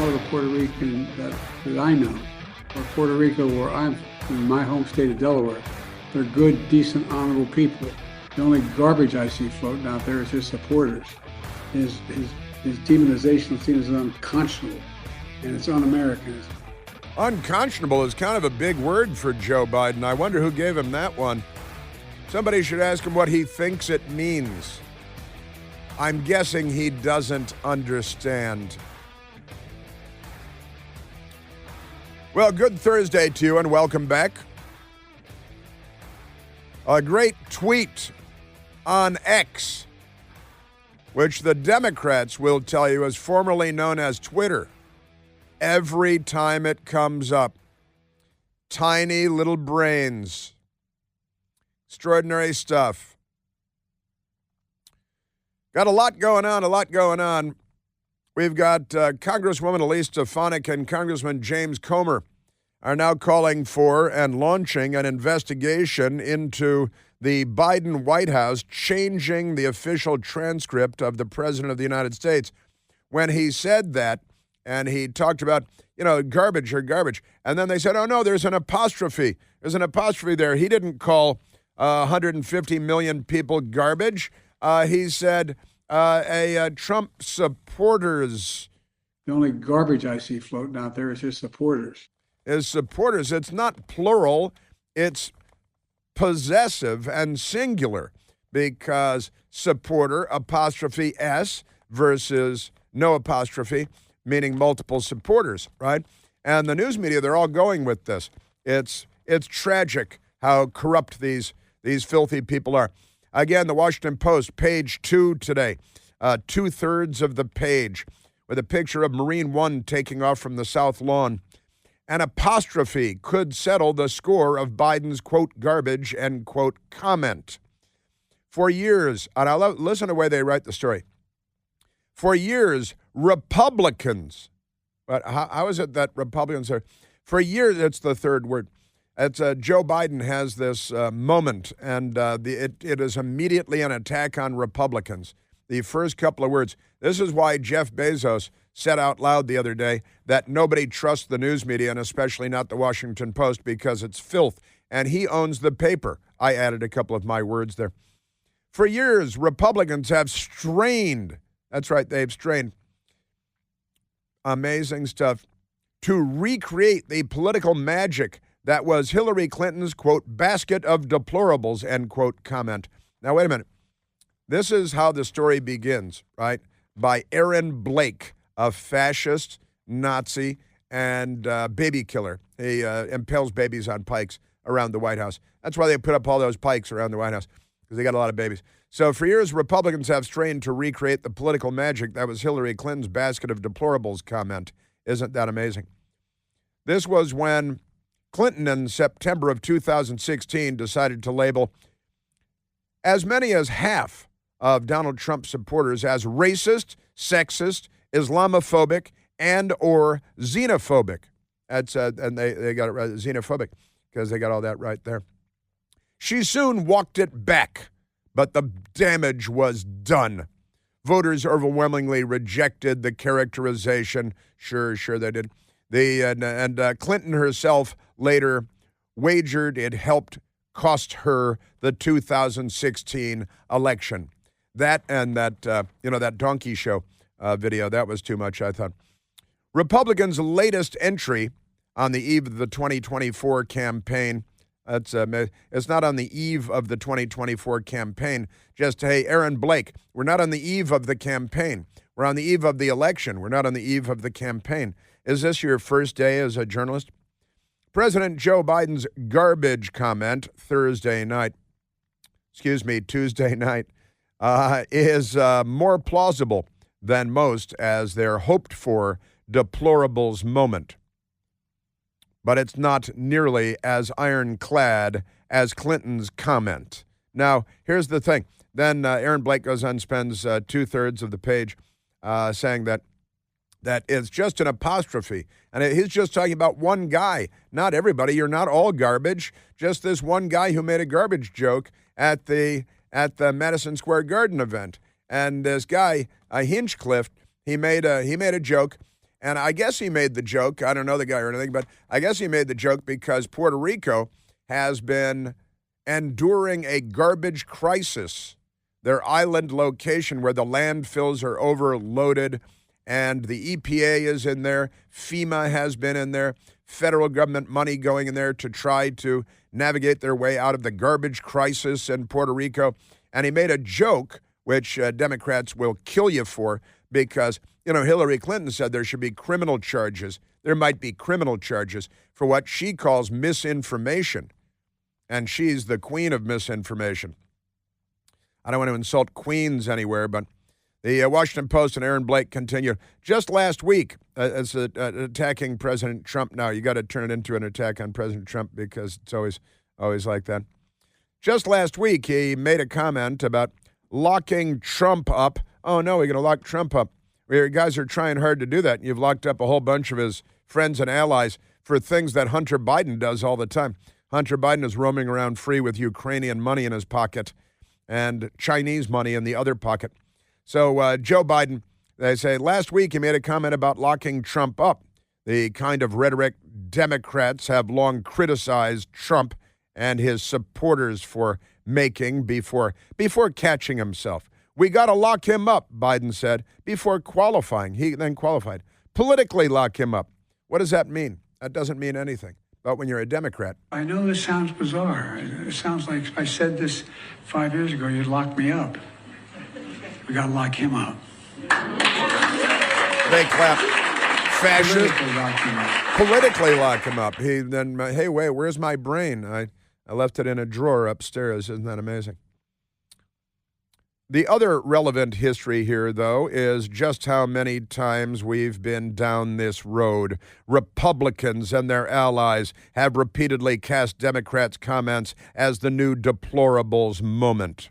all the Puerto Rican that I know, or Puerto Rico, where I'm in my home state of Delaware, they're good, decent, honorable people. The only garbage I see floating out there is his supporters. His demonization seen as unconscionable, and it's un-American. Unconscionable is kind of a big word for Joe Biden. I wonder who gave him that one. Somebody should ask him what he thinks it means. I'm guessing he doesn't understand. Well, good Thursday to you and welcome back. A great tweet on X, which the Democrats will tell you is formerly known as Twitter. Every time it comes up, tiny little brains. Extraordinary stuff. Got a lot going on, We've got Congresswoman Elise Stefanik and Congressman James Comer are now calling for and launching an investigation into the Biden White House changing the official transcript of the President of the United States. When he said that, and he talked about, garbage or garbage, and then they said, oh, no, there's an apostrophe. There's an apostrophe there. He didn't call 150 million people garbage. He said Trump supporters. The only garbage I see floating out there is his supporters. His supporters. It's not plural. It's possessive and singular because supporter, apostrophe S, versus no apostrophe, meaning multiple supporters, right? And the news media, they're all going with this. It's tragic how corrupt these filthy people are. Again, the Washington Post, page 2 today, 2/3 of the page, with a picture of Marine One taking off from the South Lawn. An apostrophe could settle the score of Biden's, quote, garbage, end quote, comment. For years, and I'll listen to the way they write the story. For years, Republicans, but how is it that Republicans are, for years, it's the third word. It's Joe Biden has this moment, and it is immediately an attack on Republicans. The first couple of words. This is why Jeff Bezos said out loud the other day that nobody trusts the news media, and especially not the Washington Post, because it's filth. And he owns the paper. I added a couple of my words there. For years, Republicans have strained, that's right, they've strained, amazing stuff, to recreate the political magic that was Hillary Clinton's, quote, basket of deplorables, end quote, comment. Now, wait a minute. This is how the story begins, right? By Aaron Blake, a fascist, Nazi, and baby killer. He impales babies on pikes around the White House. That's why they put up all those pikes around the White House, because they got a lot of babies. So for years, Republicans have strained to recreate the political magic that was Hillary Clinton's basket of deplorables comment. Isn't that amazing? This was when Clinton, in September of 2016, decided to label as many as half of Donald Trump's supporters as racist, sexist, Islamophobic, and or xenophobic. That's and they got it right, xenophobic, because they got all that right there. She soon walked it back, but the damage was done. Voters overwhelmingly rejected the characterization. Sure they did. Clinton herself later wagered it helped cost her the 2016 election. That and that donkey show video, that was too much, I thought. Republicans' latest entry on the eve of the 2024 campaign. It's not on the eve of the 2024 campaign. Just, hey, Aaron Blake, we're not on the eve of the campaign. We're on the eve of the election. We're not on the eve of the campaign. Is this your first day as a journalist? President Joe Biden's garbage comment Tuesday night, is more plausible than most as their hoped-for deplorables moment. But it's not nearly as ironclad as Clinton's comment. Now, here's the thing. Then Aaron Blake goes on and spends 2/3 of the page saying that it's just an apostrophe. And he's just talking about one guy, not everybody. You're not all garbage. Just this one guy who made a garbage joke at the Madison Square Garden event. And this guy, Hinchcliffe, he made a joke, And I guess he made the joke. I don't know the guy or anything, but I guess he made the joke because Puerto Rico has been enduring a garbage crisis. Their island location where the landfills are overloaded and the EPA is in there, FEMA has been in there, federal government money going in there to try to navigate their way out of the garbage crisis in Puerto Rico. And he made a joke, which Democrats will kill you for, because, Hillary Clinton said there should be criminal charges. There might be criminal charges for what she calls misinformation. And she's the queen of misinformation. I don't want to insult queens anywhere, but the Washington Post and Aaron Blake continue. Just last week, attacking President Trump. Now, you got to turn it into an attack on President Trump because it's always like that. Just last week, he made a comment about locking Trump up. Oh, no, we're going to lock Trump up. You guys are trying hard to do that. You've locked up a whole bunch of his friends and allies for things that Hunter Biden does all the time. Hunter Biden is roaming around free with Ukrainian money in his pocket and Chinese money in the other pocket. So Joe Biden, they say, last week he made a comment about locking Trump up, the kind of rhetoric Democrats have long criticized Trump and his supporters for making before catching himself. We got to lock him up, Biden said, before qualifying. He then qualified. Politically lock him up. What does that mean? That doesn't mean anything. But when you're a Democrat. I know this sounds bizarre. It sounds like if I said this 5 years ago, you'd lock me up. We got to lock him up. They clap. Fascist. Politically Politically lock lock him up. him up. He then, hey, wait, where's my brain? I left it in a drawer upstairs. Isn't that amazing? The other relevant history here, though, is just how many times we've been down this road. Republicans and their allies have repeatedly cast Democrats' comments as the new deplorables moment.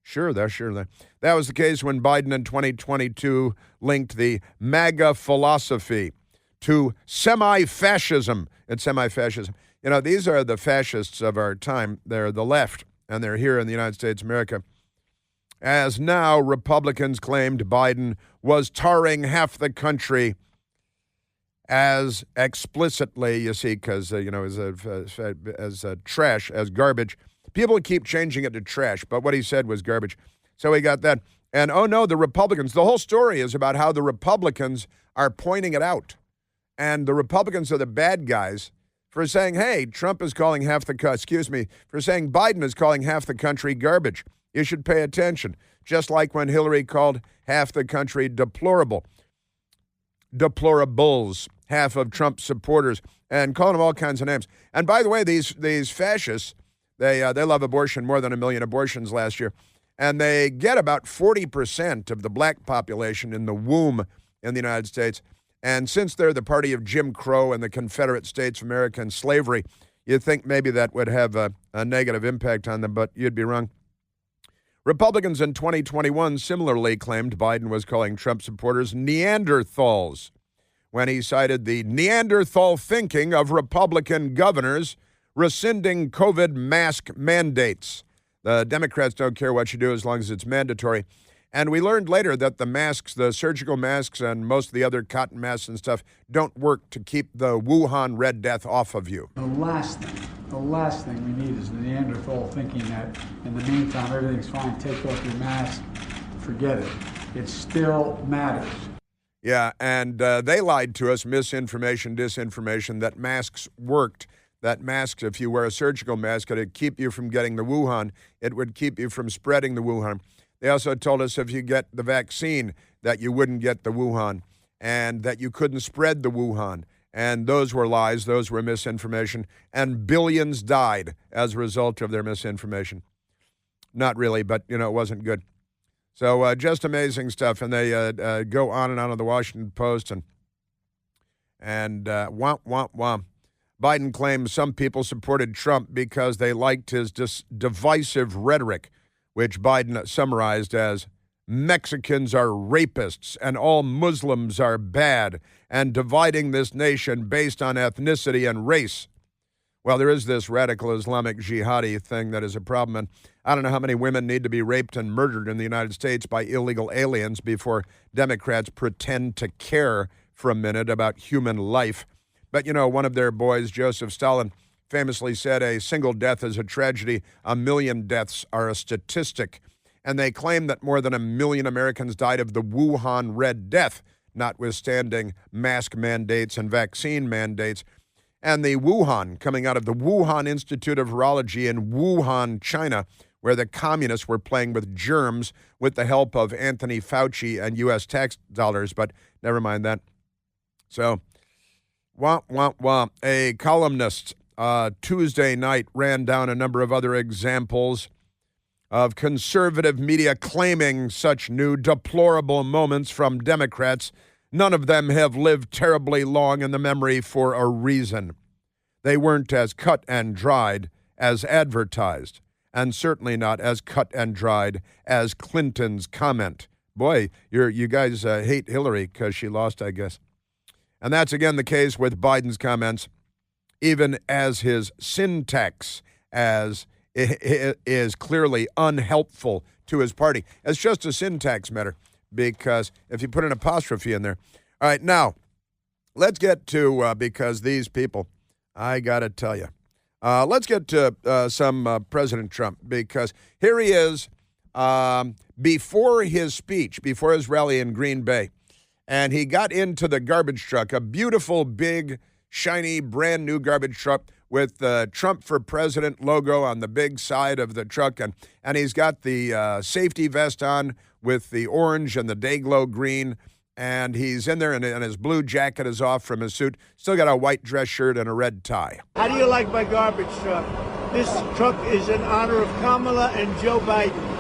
Sure. That was the case when Biden in 2022 linked the MAGA philosophy to semi-fascism. It's semi-fascism. These are the fascists of our time. They're the left, and they're here in the United States of America. As now Republicans claimed Biden was tarring half the country as explicitly, you see, because, as trash, as garbage. People keep changing it to trash, but what he said was garbage. So we got that. And, oh, no, the Republicans, the whole story is about how the Republicans are pointing it out. And the Republicans are the bad guys for saying, hey, Trump is calling for saying Biden is calling half the country garbage. You should pay attention. Just like when Hillary called half the country deplorable. Deplorables, half of Trump's supporters, and calling them all kinds of names. And by the way, these fascists, they love abortion, more than 1 million abortions last year. And they get about 40% of the black population in the womb in the United States. And since they're the party of Jim Crow and the Confederate States of America and slavery, you'd think maybe that would have a negative impact on them, but you'd be wrong. Republicans in 2021 similarly claimed Biden was calling Trump supporters Neanderthals when he cited the Neanderthal thinking of Republican governors rescinding COVID mask mandates. The Democrats don't care what you do as long as it's mandatory. And we learned later that the masks, the surgical masks and most of the other cotton masks and stuff don't work to keep the Wuhan Red Death off of you. The last thing we need is the Neanderthal thinking that in the meantime everything's fine, take off your mask, forget it. It still matters. Yeah, and they lied to us, misinformation, disinformation, that masks worked. That masks, if you wear a surgical mask, it would keep you from getting the Wuhan. It would keep you from spreading the Wuhan. They also told us if you get the vaccine that you wouldn't get the Wuhan and that you couldn't spread the Wuhan. And those were lies. Those were misinformation. And billions died as a result of their misinformation. Not really, but, it wasn't good. So just amazing stuff. And they go on and on in the Washington Post. And womp, womp, womp. Biden claims some people supported Trump because they liked his divisive rhetoric, which Biden summarized as Mexicans are rapists and all Muslims are bad and dividing this nation based on ethnicity and race. Well, there is this radical Islamic jihadi thing that is a problem. And I don't know how many women need to be raped and murdered in the United States by illegal aliens before Democrats pretend to care for a minute about human life. But, one of their boys, Joseph Stalin, famously said, a single death is a tragedy, a million deaths are a statistic. And they claim that more than 1 million Americans died of the Wuhan Red Death, notwithstanding mask mandates and vaccine mandates. And the Wuhan, coming out of the Wuhan Institute of Virology in Wuhan, China, where the communists were playing with germs with the help of Anthony Fauci and U.S. tax dollars, but never mind that. So, wah, wah, wah. A columnist Tuesday night ran down a number of other examples of conservative media claiming such new deplorable moments from Democrats. None of them have lived terribly long in the memory for a reason. They weren't as cut and dried as advertised, and certainly not as cut and dried as Clinton's comment. Boy, you guys hate Hillary because she lost, I guess. And that's again the case with Biden's comments, even as his syntax is clearly unhelpful to his party. It's just a syntax matter, because if you put an apostrophe in there. All right, now, let's get to, because these people, I got to tell you, let's get to some President Trump, because here he is before his speech, before his rally in Green Bay, and he got into the garbage truck, a beautiful, big, shiny, brand new garbage truck with the Trump for President logo on the big side of the truck, and he's got the safety vest on with the orange and the Dayglow green, and he's in there, and his blue jacket is off from his suit. Still got a white dress shirt and a red tie. How do you like my garbage truck? This truck is in honor of Kamala and Joe Biden.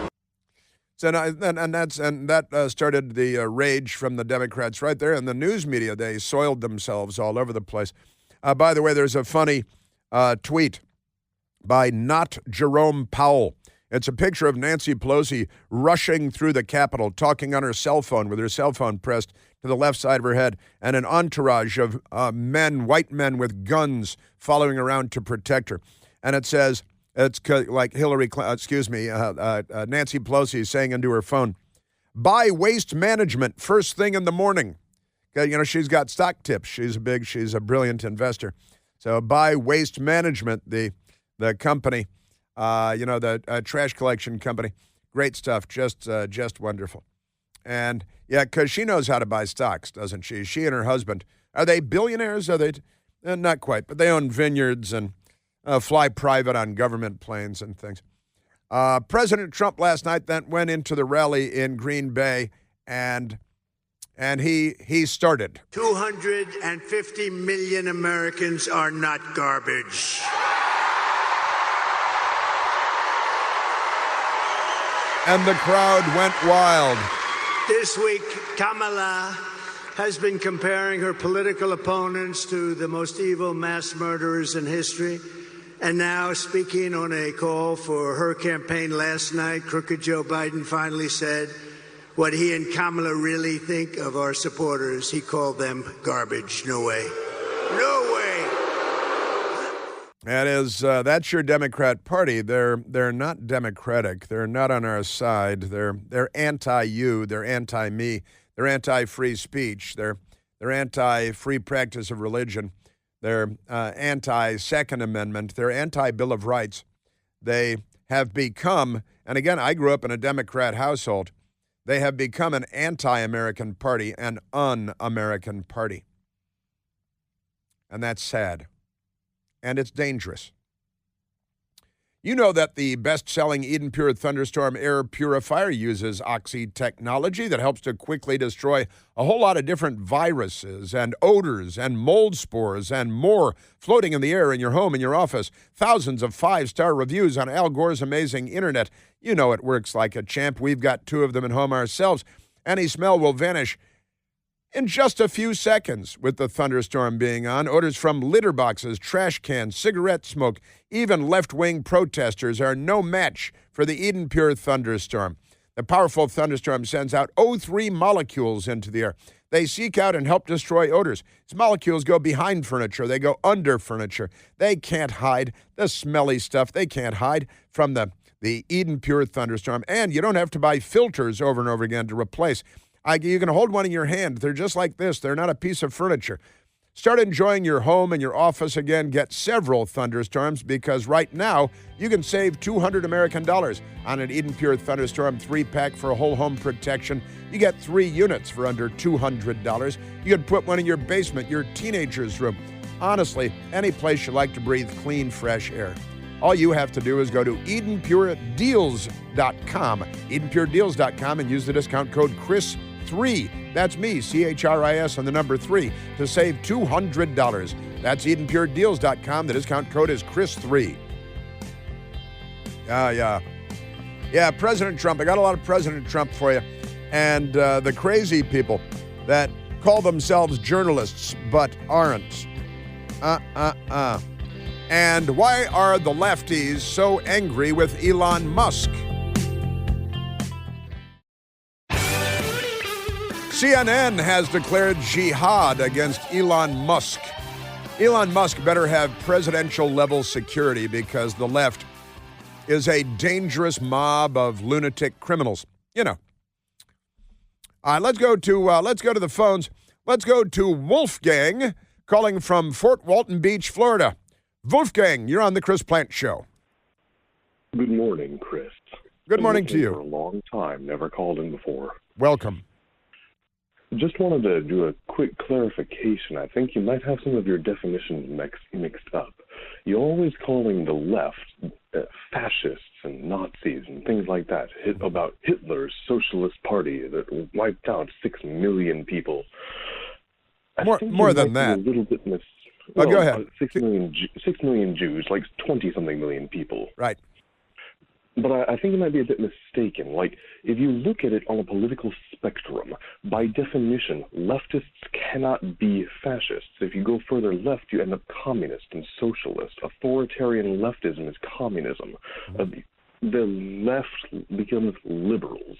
So that started the rage from the Democrats right there in the news media. They soiled themselves all over the place. By the way, there's a funny tweet by Not Jerome Powell. It's a picture of Nancy Pelosi rushing through the Capitol, talking on her cell phone with her cell phone pressed to the left side of her head, and an entourage of white men with guns following around to protect her. And it says, it's like Nancy Pelosi saying into her phone, "Buy Waste Management first thing in the morning." She's got stock tips. She's a brilliant investor. So buy Waste Management, the company, the trash collection company. Great stuff, just wonderful. And yeah, because she knows how to buy stocks, doesn't she? She and her husband, are they billionaires? Are they? Not quite, but they own vineyards and fly private on government planes and things. President Trump last night then went into the rally in Green Bay, and he started. 250 million Americans are not garbage. And the crowd went wild. This week, Kamala has been comparing her political opponents to the most evil mass murderers in history. And now, speaking on a call for her campaign last night, crooked Joe Biden finally said what he and Kamala really think of our supporters. He called them garbage. No way. No way. That's your Democrat Party. They're not democratic. They're not on our side. They're anti-you. They're anti-me. They're anti-free speech. They're anti-free practice of religion. They're anti-Second Amendment. They're anti-Bill of Rights. They have become, and again, I grew up in a Democrat household, they have become an anti-American party, an un-American party. And that's sad. And it's dangerous. You know that the best-selling Eden Pure Thunderstorm air purifier uses Oxy technology that helps to quickly destroy a whole lot of different viruses and odors and mold spores and more floating in the air in your home and your office. Thousands of 5-star reviews on Al Gore's amazing internet. You know it works like a champ. We've got 2 of them at home ourselves. Any smell will vanish in just a few seconds with the thunderstorm being on. Odors from litter boxes, trash cans, cigarette smoke, even left-wing protesters are no match for the Eden Pure Thunderstorm. The powerful thunderstorm sends out O3 molecules into the air. They seek out and help destroy odors. These molecules go behind furniture. They go under furniture. They can't hide the smelly stuff. They can't hide from the Eden Pure Thunderstorm. And you don't have to buy filters over and over again to replace. You can hold one in your hand. They're just like this. They're not a piece of furniture. Start enjoying your home and your office again. Get several thunderstorms because right now you can save $200 American on an Eden Pure Thunderstorm 3-pack for whole home protection. You get 3 units for under $200. You can put one in your basement, your teenager's room. Honestly, any place you like to breathe clean, fresh air. All you have to do is go to EdenPureDeals.com, EdenPureDeals.com, and use the discount code CHRIS3. That's me, CHRIS, and the number 3 to save $200. That's EdenPureDeals.com. The discount code is CHRIS3. Yeah, President Trump. I got a lot of President Trump for you. And the crazy people that call themselves journalists but aren't. And why are the lefties so angry with Elon Musk? CNN has declared jihad against Elon Musk. Elon Musk better have presidential-level security because the left is a dangerous mob of lunatic criminals. You know. All right, let's go to the phones. Let's go to Wolfgang calling from Fort Walton Beach, Florida. Wolfgang, you're on the Chris Plante Show. Good morning, Chris. Good morning to you. For a long time, never called in before. Welcome. Just wanted to do a quick clarification. I think you might have some of your definitions mixed up. You're always calling the left fascists and Nazis and things like that, about Hitler's Socialist Party that wiped out 6 million people. More than that. A little bit go ahead. 6 million Jews, like 20-something million people. Right. But I think you might be a bit mistaken. Like, if you look at it on a political spectrum, by definition, leftists cannot be fascists. If you go further left, you end up communist and socialist. Authoritarian leftism is communism. The left becomes liberals.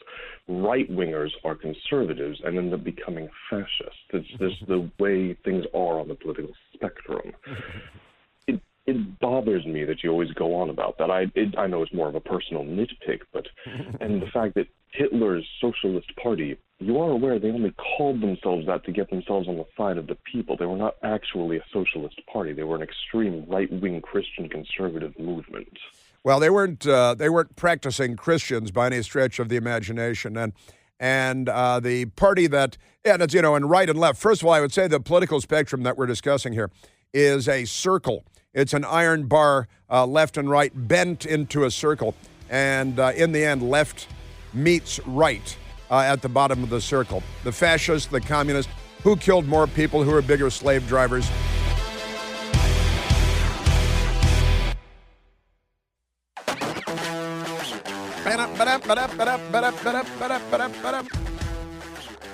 Right-wingers are conservatives and end up becoming fascists. It's just the way things are on the political spectrum. It bothers me that you always go on about that. I know it's more of a personal nitpick, and the fact that Hitler's Socialist Party, you are aware they only called themselves that to get themselves on the side of the people. They were not actually a socialist party. They were an extreme right-wing Christian conservative movement. Well, they weren't practicing Christians by any stretch of the imagination, and the party that, that's, and right and left. First of all, I would say the political spectrum that we're discussing here is a circle. It's an iron bar, left and right, bent into a circle. And in the end, left meets right at the bottom of the circle. The fascists, the communists, who killed more people, who are bigger slave drivers.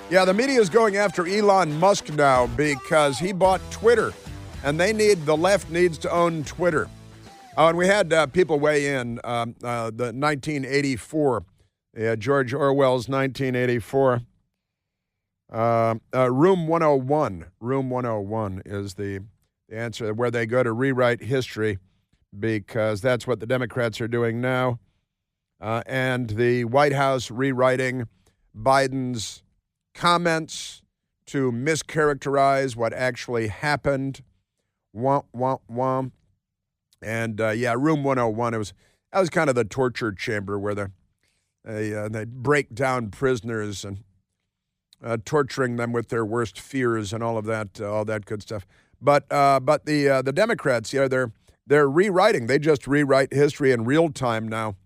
Yeah, the media is going after Elon Musk now because he bought Twitter. And the left needs to own Twitter. And we had people weigh in, the 1984, George Orwell's 1984. Room 101. Room 101 is the answer, where they go to rewrite history because that's what the Democrats are doing now. And the White House rewriting Biden's comments to mischaracterize what actually happened. Womp, womp, womp. And, Room 101, that was kind of the torture chamber where they break down prisoners and torturing them with their worst fears and all that good stuff. But the Democrats, they're rewriting. They just rewrite history in real time now,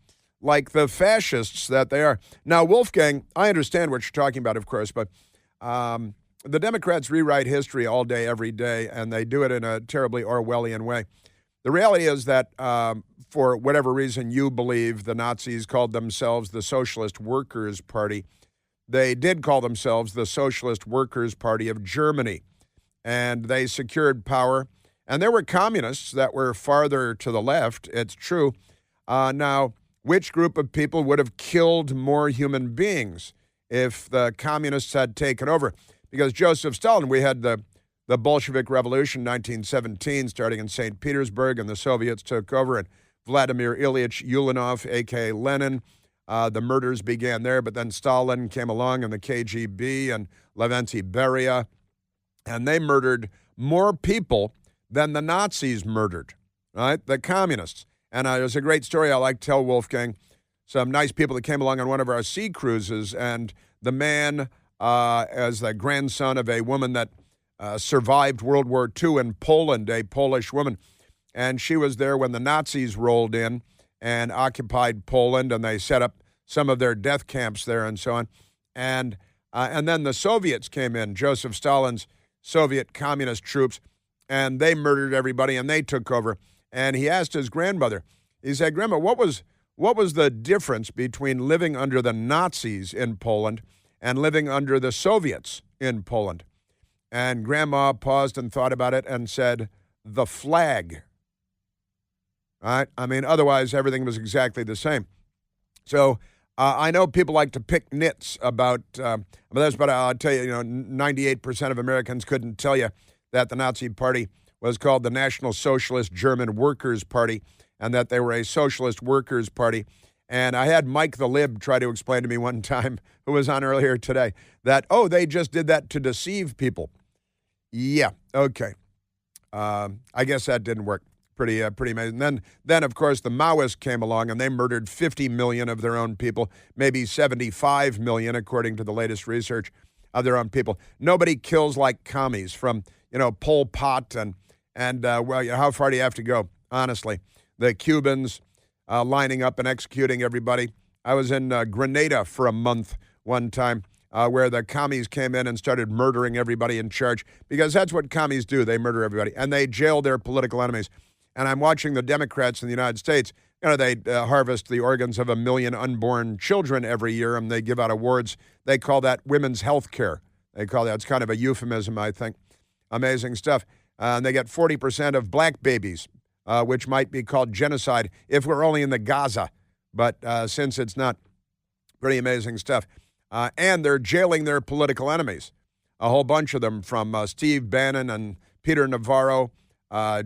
like the fascists that they are. Now, Wolfgang, I understand what you're talking about, of course, but the Democrats rewrite history all day, every day, and they do it in a terribly Orwellian way. The reality is that for whatever reason you believe the Nazis called themselves the Socialist Workers' Party, they did call themselves the Socialist Workers' Party of Germany, and they secured power. And there were communists that were farther to the left, it's true. Now, which group of people would have killed more human beings if the communists had taken over? Because Joseph Stalin, we had the Bolshevik Revolution, 1917, starting in St. Petersburg, and the Soviets took over, and Vladimir Ilyich Ulyanov, a.k.a. Lenin, The murders began there, but then Stalin came along and the KGB and Lavrenti Beria, and they murdered more people than the Nazis murdered, right? The communists. And there's a great story I like to tell, Wolfgang. Some nice people that came along on one of our sea cruises, and the man, as the grandson of a woman that survived World War II in Poland, a Polish woman, and she was there when the Nazis rolled in and occupied Poland, and they set up some of their death camps there and so on. And then the Soviets came in, Joseph Stalin's Soviet communist troops, and they murdered everybody, and they took over. And he asked his grandmother, he said, Grandma, what was the difference between living under the Nazis in Poland and living under the Soviets in Poland? And Grandma paused and thought about it and said, the flag. Right? I mean, otherwise, everything was exactly the same. So I know people like to pick nits about this, but I'll tell you, 98% of Americans couldn't tell you that the Nazi Party was called the National Socialist German Workers' Party and that they were a socialist workers' party. And I had Mike the Lib try to explain to me one time, who was on earlier today, that, they just did that to deceive people. Yeah, okay. I guess that didn't work. Pretty amazing. Then, of course, the Maoists came along, and they murdered 50 million of their own people, maybe 75 million, according to the latest research, of their own people. Nobody kills like commies, from, Pol Pot and how far do you have to go, honestly? The Cubans lining up and executing everybody. I was in Grenada for a month one time, where the commies came in and started murdering everybody in charge, because that's what commies do. They murder everybody, and they jail their political enemies. And I'm watching the Democrats in the United States. They harvest the organs of 1 million unborn children every year, and they give out awards. They call that women's health care. They call that, it's kind of a euphemism, I think. Amazing stuff. And they get 40% of black babies, which might be called genocide if we're only in the Gaza. But since it's not, pretty amazing stuff. And they're jailing their political enemies, a whole bunch of them, from Steve Bannon and Peter Navarro,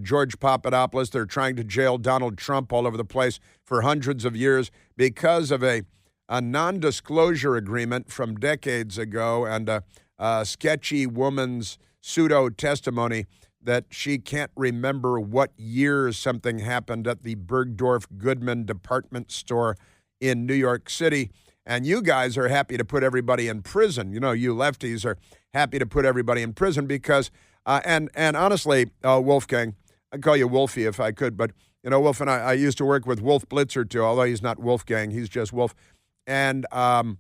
George Papadopoulos. They're trying to jail Donald Trump all over the place for hundreds of years because of a non-disclosure agreement from decades ago and a sketchy woman's pseudo-testimony that she can't remember what year something happened at the Bergdorf Goodman department store in New York City. And you guys are happy to put everybody in prison. You lefties are happy to put everybody in prison because, and honestly, Wolfgang, I'd call you Wolfie if I could, but, Wolf and I used to work with Wolf Blitzer too, although he's not Wolfgang, he's just Wolf. And, I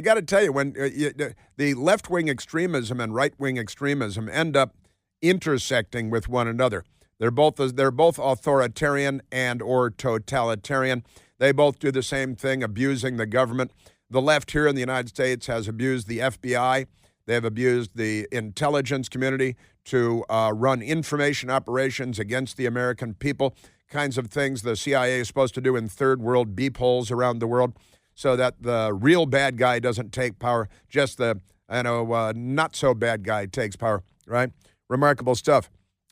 got to tell you, when the left-wing extremism and right-wing extremism end up intersecting with one another, they're both authoritarian and or totalitarian. They both do the same thing, abusing the government. The left here in the United States has abused the FBI. They have abused the intelligence community to run information operations against the American people, kinds of things the CIA is supposed to do in third world beep holes around the world so that the real bad guy doesn't take power, just the not so bad guy takes power, right? Remarkable stuff.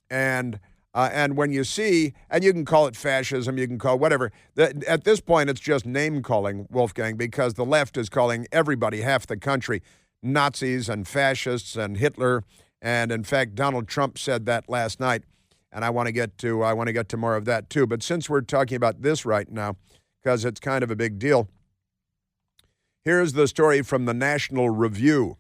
And when you see, and you can call it fascism, you can call whatever, at this point it's just name-calling, Wolfgang, because the left is calling everybody, half the country, Nazis and fascists and Hitler. And in fact, Donald Trump said that last night, and I want to get to more of that too. But since we're talking about this right now, because it's kind of a big deal, here's the story from the National Review.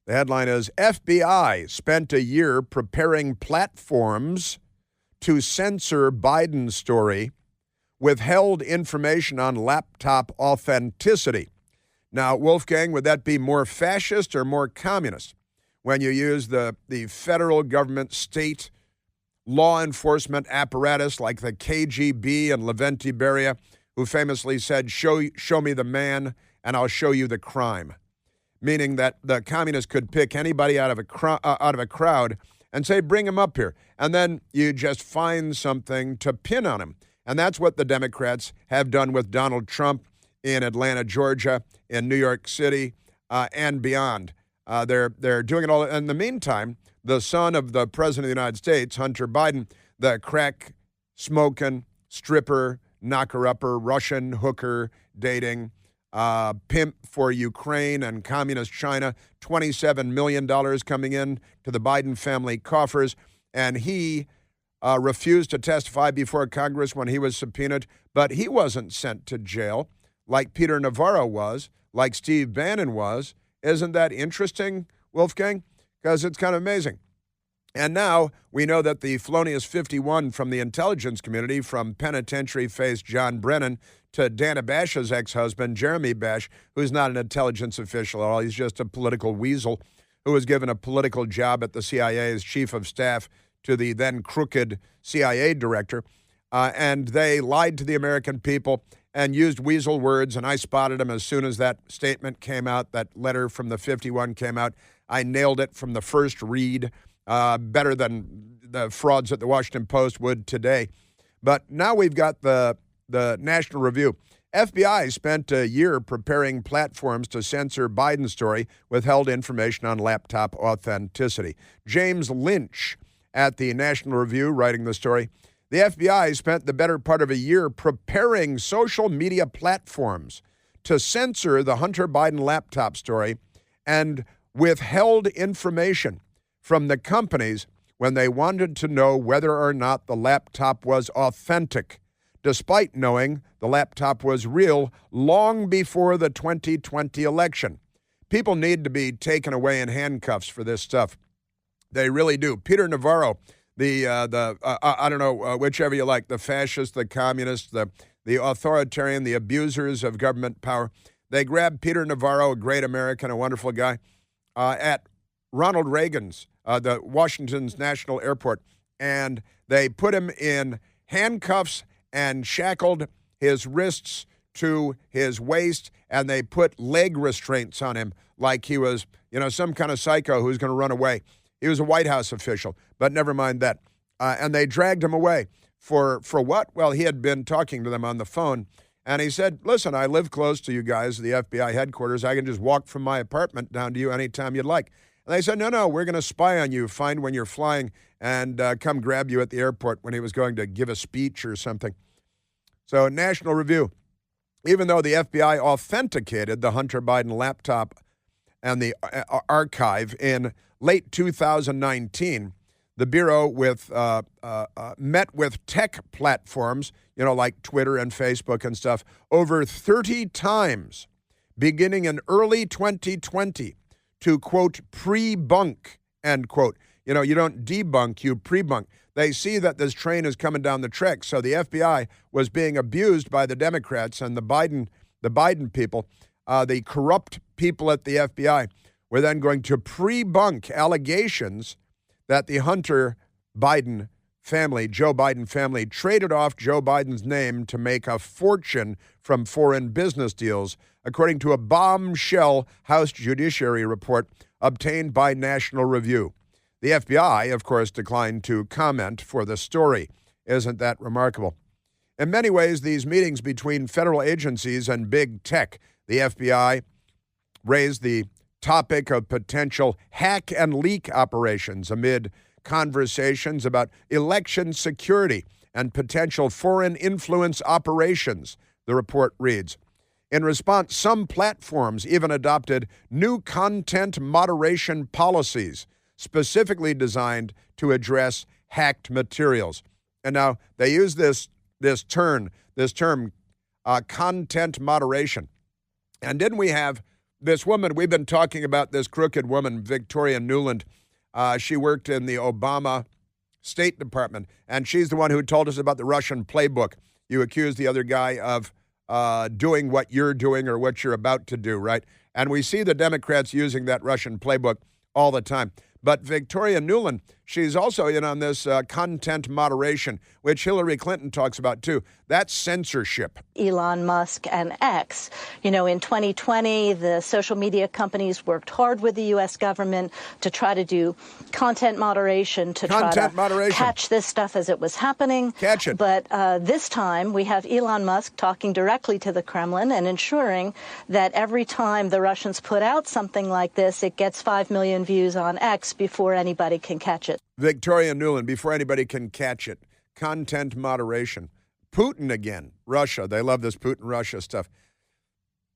The headline is, FBI spent a year preparing platforms to censor Biden's story, withheld information on laptop authenticity. Now, Wolfgang, would that be more fascist or more communist when you use the federal government, state law enforcement apparatus like the KGB and Lavrenti Beria, who famously said, show me the man and I'll show you the crime, meaning that the communists could pick anybody out of a crowd and say, bring him up here. And then you just find something to pin on him. And that's what the Democrats have done with Donald Trump in Atlanta, Georgia, in New York City, and beyond. They're doing it all. In the meantime, the son of the president of the United States, Hunter Biden, the crack-smoking, stripper, knocker-upper, Russian hooker dating, pimp for Ukraine and communist China, $27 million coming in to the Biden family coffers, and he refused to testify before Congress when he was subpoenaed, but he wasn't sent to jail like Peter Navarro was, like Steve Bannon was. Isn't that interesting, Wolfgang? Because it's kind of amazing. And now we know that the felonious 51 from the intelligence community, from penitentiary face John Brennan to Dana Bash's ex-husband, Jeremy Bash, who's not an intelligence official at all. He's just a political weasel who was given a political job at the CIA as chief of staff to the then crooked CIA director. And they lied to the American people and used weasel words, and I spotted them as soon as that statement came out, that letter from the 51 came out. I nailed it from the first read. Better than the frauds that the Washington Post would today. But now we've got the National Review. FBI spent a year preparing platforms to censor Biden's story, withheld information on laptop authenticity. James Lynch at the National Review writing the story. The FBI spent the better part of a year preparing social media platforms to censor the Hunter Biden laptop story and withheld information from the companies when they wanted to know whether or not the laptop was authentic, despite knowing the laptop was real long before the 2020 election. People need to be taken away in handcuffs for this stuff. They really do. Peter Navarro, I don't know, whichever you like, the fascist, the communist, the authoritarian, the abusers of government power, they grabbed Peter Navarro, a great American, a wonderful guy, at Ronald Reagan's, the Washington's National Airport, and they put him in handcuffs and shackled his wrists to his waist, and they put leg restraints on him like he was, some kind of psycho who's going to run away. He was a White House official, but never mind that. And they dragged him away. For what? Well, he had been talking to them on the phone, and he said, listen, I live close to you guys, the FBI headquarters. I can just walk from my apartment down to you anytime you'd like. And they said, no, we're going to spy on you, find when you're flying, and come grab you at the airport when he was going to give a speech or something. So National Review, even though the FBI authenticated the Hunter Biden laptop and the archive in late 2019, the Bureau met with tech platforms, like Twitter and Facebook and stuff, over 30 times, beginning in early 2020, to, quote, pre-bunk, end quote. You don't debunk, you pre-bunk. They see that this train is coming down the track. So the FBI was being abused by the Democrats and the Biden people. The corrupt people at the FBI were then going to pre-bunk allegations that the Hunter Biden family, Joe Biden family, traded off Joe Biden's name to make a fortune from foreign business deals, according to a bombshell House Judiciary report obtained by National Review. The FBI, of course, declined to comment for the story. Isn't that remarkable? In many ways, these meetings between federal agencies and big tech, the FBI raised the topic of potential hack and leak operations amid conversations about election security and potential foreign influence operations, the report reads. In response, some platforms even adopted new content moderation policies specifically designed to address hacked materials. And now they use this term, content moderation. And didn't we have this woman, we've been talking about this crooked woman, Victoria Nuland. She worked in the Obama State Department, and she's the one who told us about the Russian playbook. You accuse the other guy of doing what you're doing or what you're about to do, right? And we see the Democrats using that Russian playbook all the time. But Victoria Nuland, she's also in on this content moderation, which Hillary Clinton talks about too. That's censorship. Elon Musk and X. In 2020, the social media companies worked hard with the U.S. government to try to do content moderation, to catch this stuff as it was happening. Catch it. But this time, we have Elon Musk talking directly to the Kremlin and ensuring that every time the Russians put out something like this, it gets 5 million views on X before anybody can catch it. Victoria Nuland, before anybody can catch it. Content moderation. Putin again. Russia. They love this Putin-Russia stuff.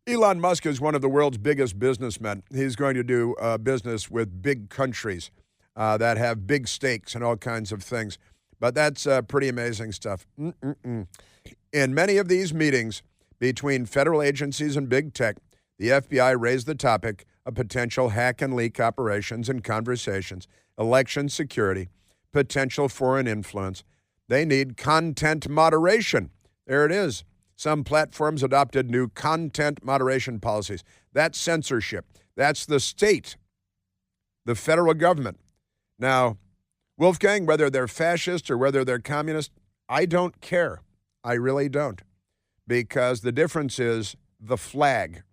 Elon Musk is one of the world's biggest businessmen. He's going to do business with big countries that have big stakes and all kinds of things. But that's pretty amazing stuff. In many of these meetings between federal agencies and big tech, the FBI raised the topic of potential hack and leak operations and conversations, election security, potential foreign influence. They need content moderation. There it is. Some platforms adopted new content moderation policies. That's censorship. That's the state, the federal government. Now, Wolfgang, whether they're fascist or whether they're communist, I don't care. I really don't. Because the difference is the flag.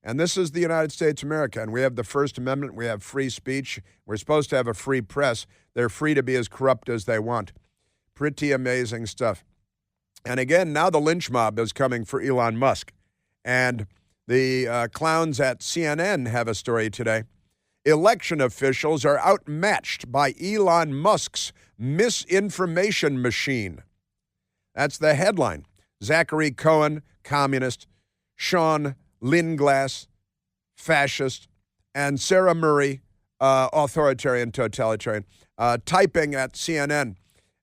And this is the United States of America, and we have the First Amendment, we have free speech, we're supposed to have a free press. They're free to be as corrupt as they want. Pretty amazing stuff. And again, now the lynch mob is coming for Elon Musk. And the clowns at CNN have a story today. Election officials are outmatched by Elon Musk's misinformation machine. That's the headline. Zachary Cohen, communist, Sean Lindglass, fascist, and Sarah Murray, authoritarian, totalitarian, typing at CNN.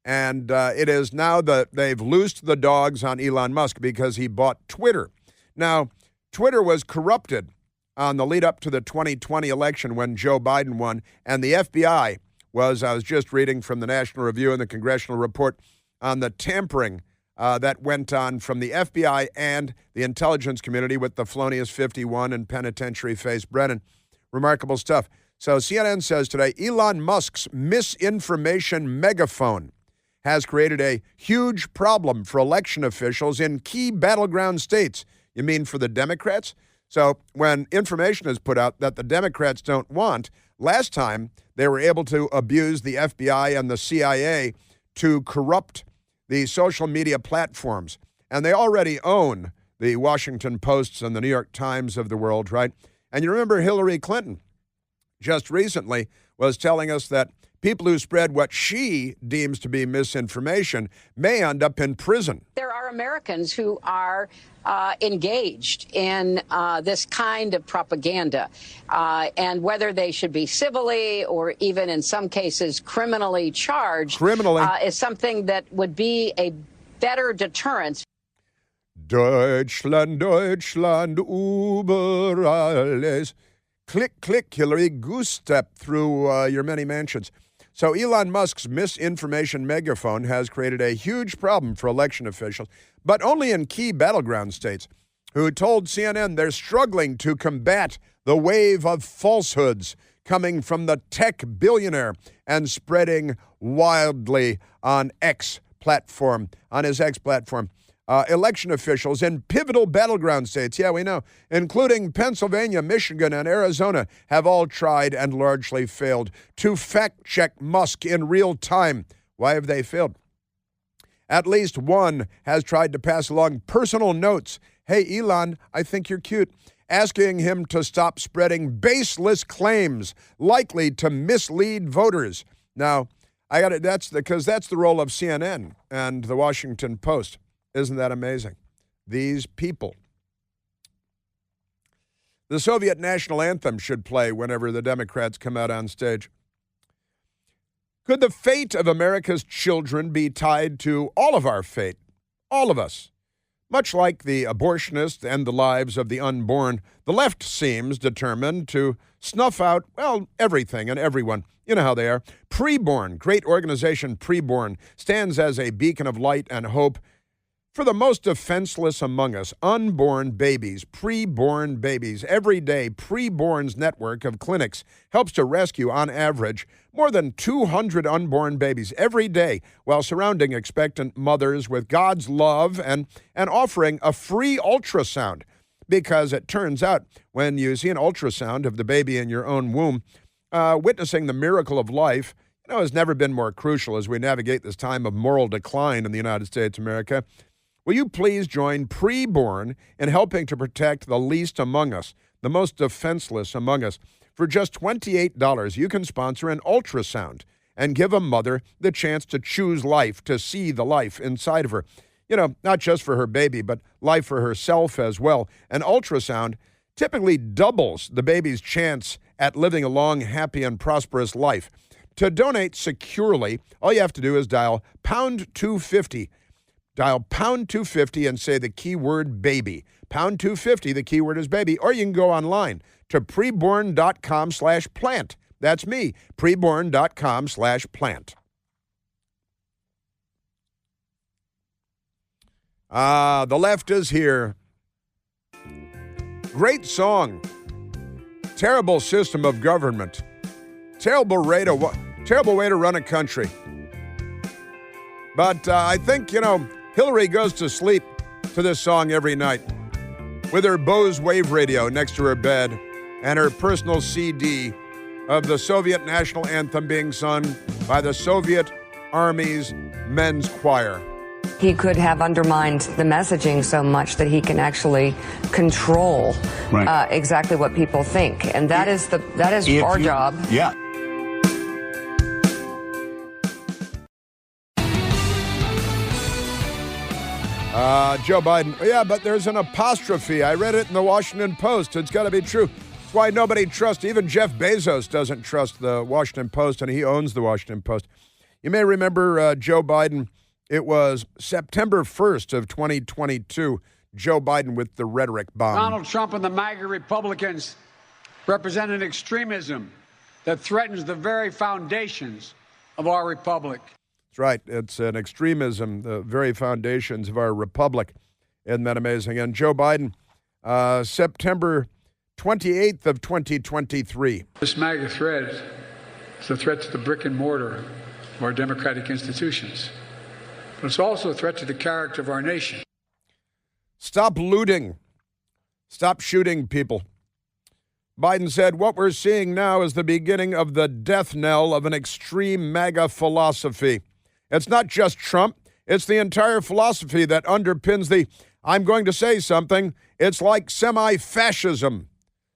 And it is now that they've loosed the dogs on Elon Musk because he bought Twitter. Now, Twitter was corrupted on the lead up to the 2020 election when Joe Biden won, and the FBI was, I was just reading from the National Review and the Congressional Report on the tampering that went on from the FBI and the intelligence community with the Felonious 51 and penitentiary face Brennan. Remarkable stuff. So CNN says today, Elon Musk's misinformation megaphone has created a huge problem for election officials in key battleground states. You mean for the Democrats? So when information is put out that the Democrats don't want, last time they were able to abuse the FBI and the CIA to corrupt the social media platforms. And they already own the Washington Posts and the New York Times of the world, right? And you remember Hillary Clinton just recently was telling us that people who spread what she deems to be misinformation may end up in prison. There are Americans who are engaged in this kind of propaganda, and whether they should be civilly or even in some cases criminally charged is something that would be a better deterrence. Deutschland, Deutschland, über alles. Click, click, Hillary, goose step through your many mansions. So Elon Musk's misinformation megaphone has created a huge problem for election officials, but only in key battleground states, who told CNN they're struggling to combat the wave of falsehoods coming from the tech billionaire and spreading wildly on X platform, on his X platform. Election officials in pivotal battleground states, yeah, we know, including Pennsylvania, Michigan, and Arizona, have all tried and largely failed to fact-check Musk in real time. Why have they failed? At least one has tried to pass along personal notes. Hey, Elon, I think you're cute. Asking him to stop spreading baseless claims likely to mislead voters. Now, that's the role of CNN and the Washington Post. Isn't that amazing? These people. The Soviet national anthem should play whenever the Democrats come out on stage. Could the fate of America's children be tied to all of our fate? All of us. Much like the abortionists and the lives of the unborn, the left seems determined to snuff out, well, everything and everyone. You know how they are. Preborn, great organization Preborn, stands as a beacon of light and hope for the most defenseless among us, unborn babies, preborn babies. Every day, Preborn's network of clinics helps to rescue, on average, more than 200 unborn babies every day while surrounding expectant mothers with God's love and offering a free ultrasound. Because it turns out when you see an ultrasound of the baby in your own womb, witnessing the miracle of life, has never been more crucial as we navigate this time of moral decline in the United States of America. Will you please join Preborn in helping to protect the least among us, the most defenseless among us? For just $28, you can sponsor an ultrasound and give a mother the chance to choose life, to see the life inside of her. not just for her baby, but life for herself as well. An ultrasound typically doubles the baby's chance at living a long, happy, and prosperous life. To donate securely, all you have to do is dial pound 250. Dial pound 250 and say the keyword baby. Pound 250, the keyword is baby. Or you can go online to preborn.com/plant. That's me, preborn.com/plant. The left is here. Great song. Terrible system of government. Terrible way to run a country. But I think, Hillary goes to sleep to this song every night with her Bose wave radio next to her bed and her personal CD of the Soviet national anthem being sung by the Soviet Army's men's choir. He could have undermined the messaging so much that he can actually control exactly what people think, and that is our job. Yeah. Joe Biden. Yeah, but there's an apostrophe. I read it in the Washington Post. It's got to be true. That's why nobody trusts. Even Jeff Bezos doesn't trust the Washington Post, and he owns the Washington Post. You may remember Joe Biden. It was September 1st of 2022, Joe Biden with the rhetoric bomb. Donald Trump and the MAGA Republicans represent an extremism that threatens the very foundations of our republic. That's right. It's an extremism, the very foundations of our republic. Isn't that amazing? And Joe Biden, September 28th of 2023. This MAGA threat is a threat to the brick and mortar of our democratic institutions. But it's also a threat to the character of our nation. Stop looting. Stop shooting people. Biden said, what we're seeing now is the beginning of the death knell of an extreme MAGA philosophy. It's not just Trump. It's the entire philosophy that underpins the, I'm going to say something. It's like semi-fascism.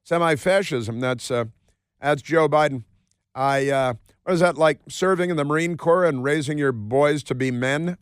Semi-fascism, that's Joe Biden. What is that, like serving in the Marine Corps and raising your boys to be men?